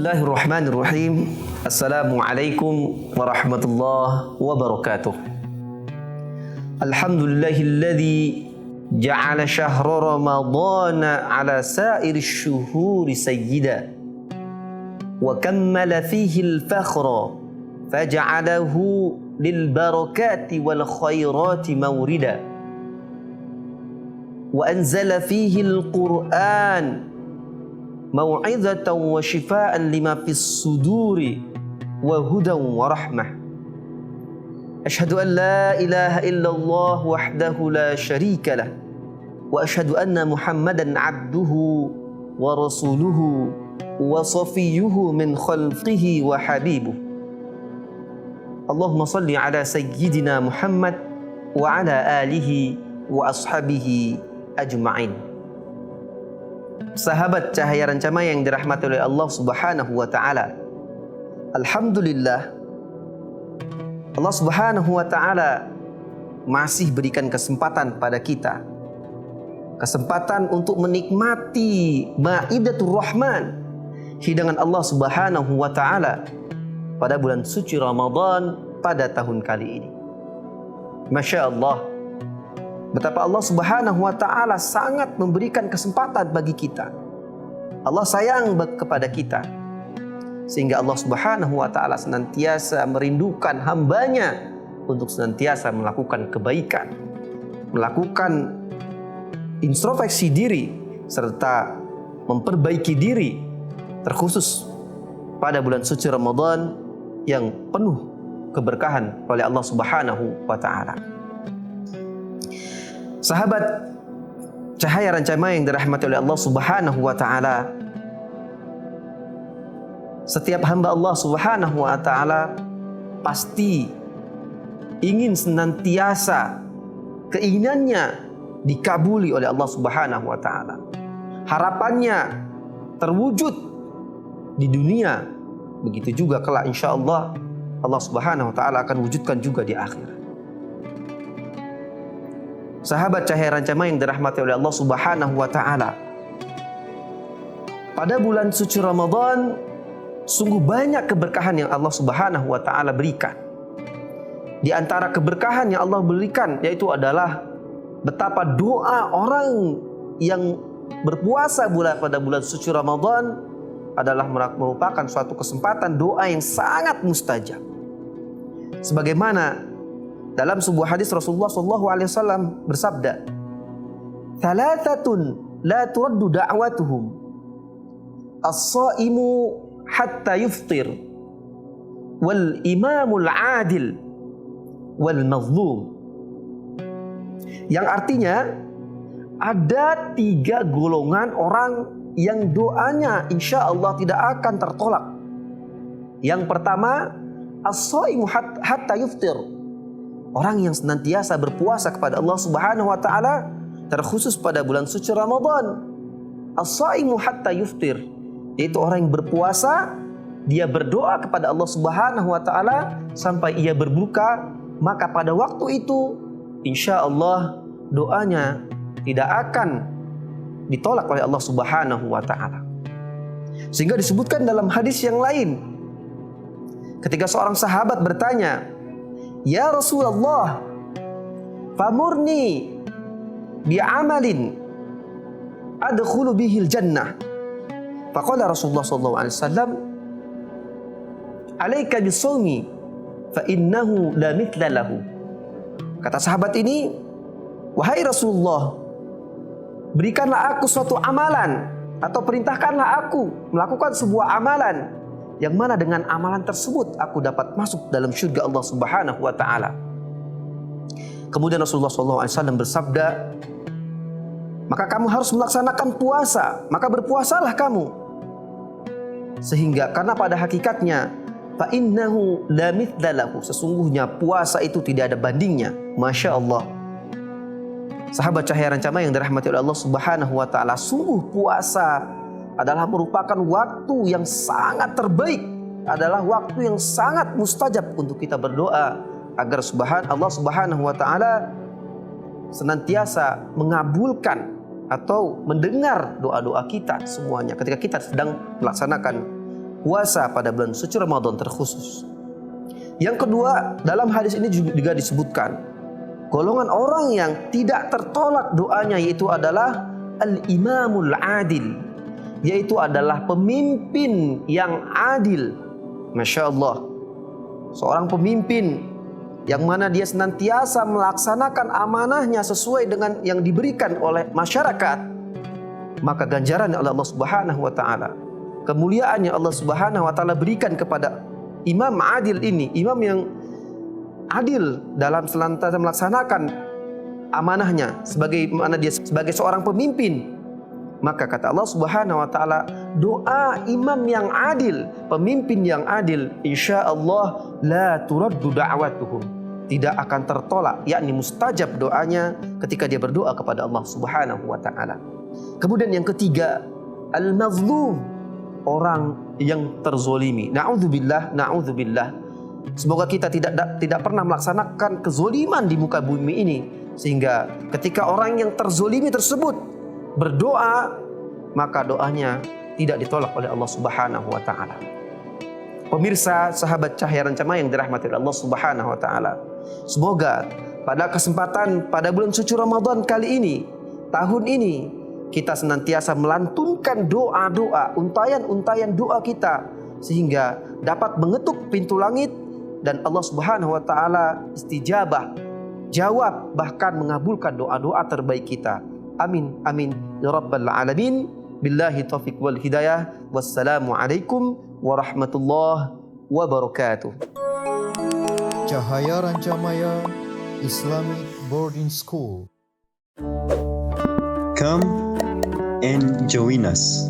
Bismillahirrahmanirrahim. Assalamualaikum warahmatullahi wabarakatuh. Alhamdulillahilladzi ja'ala syahra ramadhana ala sa'iri syuhuri sayyida wa kammala fihi al-fakhra faja'alahu lil barakati wal khairati mawrida wa anzala fihi al-Qur'an mau'izatan wa shifaan lima fis suduri wa hudan wa rahmah. Asyhadu an la ilaha illallah wahdahu la syarika lah wa asyhadu anna Muhammadan abduhu wa rasuluhu wa safiyuhu min khalqihi wa habibuh. Allahumma salli ala sayyidina Muhammad wa ala alihi wa ashabihi ajma'in. Sahabat Cahaya Rancama yang dirahmati oleh Allah Subhanahu wa taala. Alhamdulillah, Allah Subhanahu wa taala masih berikan kesempatan pada kita. Kesempatan untuk menikmati Maidatur Rahman, hidangan Allah Subhanahu wa taala pada bulan suci Ramadan pada tahun kali ini. Masya Allah, betapa Allah Subhanahu wa taala sangat memberikan kesempatan bagi kita. Allah sayang kepada kita, sehingga Allah Subhanahu wa taala senantiasa merindukan hambanya untuk senantiasa melakukan kebaikan, melakukan introspeksi diri serta memperbaiki diri, terkhusus pada bulan suci Ramadan yang penuh keberkahan oleh Allah Subhanahu wa taala. Sahabat Cahaya Rancama yang dirahmati oleh Allah Subhanahu wa taala, setiap hamba Allah Subhanahu wa taala pasti ingin senantiasa keinginannya dikabuli oleh Allah Subhanahu wa taala. Harapannya terwujud di dunia, begitu juga kelak insyaallah Allah Subhanahu wa taala akan wujudkan juga di akhirat. Sahabat Cahaya Rancama yang dirahmati oleh Allah Subhanahu wa taala, pada bulan suci Ramadan sungguh banyak keberkahan yang Allah Subhanahu wa taala berikan. Di antara keberkahan yang Allah berikan yaitu adalah betapa doa orang yang berpuasa pada bulan suci Ramadan adalah merupakan suatu kesempatan doa yang sangat mustajab. Sebagaimana dalam sebuah hadis Rasulullah SAW bersabda, "Thalathatun la turaddu da'watuhum, as-sa'imu hatta yuftir, wal imamul adil, wal mazlum." Yang artinya ada 3 golongan orang yang doanya insya Allah tidak akan tertolak. Yang pertama, as-saimu hatta yuftir, orang yang senantiasa berpuasa kepada Allah Subhanahu wa taala, terkhusus pada bulan suci Ramadan. As-saimu hatta yuftir, yaitu orang yang berpuasa, dia berdoa kepada Allah Subhanahu wa taala sampai ia berbuka, maka pada waktu itu insya Allah doanya tidak akan ditolak oleh Allah Subhanahu wa taala. Sehingga disebutkan dalam hadis yang lain, ketika seorang sahabat bertanya, "Ya Rasulullah, famurni bi'amalin adkhulu bihil jannah." Faqala Rasulullah sallallahu alaihi wasallam, "Alaika bisawmi fa innahu la mithla lahu." Kata sahabat ini, "Wahai Rasulullah, berikanlah aku suatu amalan atau perintahkanlah aku melakukan sebuah amalan yang mana dengan amalan tersebut aku dapat masuk dalam syurga Allah Subhanahu wa taala." Kemudian Rasulullah SAW bersabda, "Maka kamu harus melaksanakan puasa, maka berpuasalah kamu. Sehingga karena pada hakikatnya fa innahu la mithla lahu, sesungguhnya puasa itu tidak ada bandingnya." Masya Allah. Sahabat Cahaya Rancama yang dirahmati oleh Allah Subhanahu wa taala, sungguh puasa adalah merupakan waktu yang sangat terbaik, adalah waktu yang sangat mustajab untuk kita berdoa agar Allah Subhanahu wa taala senantiasa mengabulkan atau mendengar doa-doa kita semuanya ketika kita sedang melaksanakan puasa pada bulan suci Ramadan terkhusus. Yang kedua, dalam hadis ini juga disebutkan golongan orang yang tidak tertolak doanya, yaitu adalah al-imamul adil, yaitu adalah pemimpin yang adil. Masya Allah, seorang pemimpin yang mana dia senantiasa melaksanakan amanahnya sesuai dengan yang diberikan oleh masyarakat, maka ganjaran oleh Allah Subhanahu wa taala, kemuliaannya Allah Subhanahu wa taala berikan kepada imam adil ini, imam yang adil dalam senantiasa melaksanakan amanahnya sebagai mana dia sebagai seorang pemimpin. Maka kata Allah Subhanahu wa taala, doa imam yang adil, pemimpin yang adil, insyaallah la turaddu da'watuhum, tidak akan tertolak, yakni mustajab doanya ketika dia berdoa kepada Allah Subhanahu wa taala. Kemudian yang ketiga, al-mazlum, orang yang terzolimi. Na'udzubillah, na'udzubillah. Semoga kita tidak pernah melaksanakan kezoliman di muka bumi ini, sehingga ketika orang yang terzolimi tersebut berdoa, maka doanya tidak ditolak oleh Allah Subhanahu wa taala. Pemirsa, sahabat Cahaya Rencana yang dirahmati Allah Subhanahu wa taala, semoga pada kesempatan pada bulan suci Ramadan kali ini, tahun ini, kita senantiasa melantunkan doa-doa, untayan-untayan doa kita, sehingga dapat mengetuk pintu langit dan Allah Subhanahu wa taala istijabah, jawab, bahkan mengabulkan doa-doa terbaik kita. Amin amin ya rabbal alamin. Billahi taufiq wal hidayah. Wassalamualaikum warahmatullahi wabarakatuh. Cahaya Rancamaya Islamic Boarding School. Come and join us.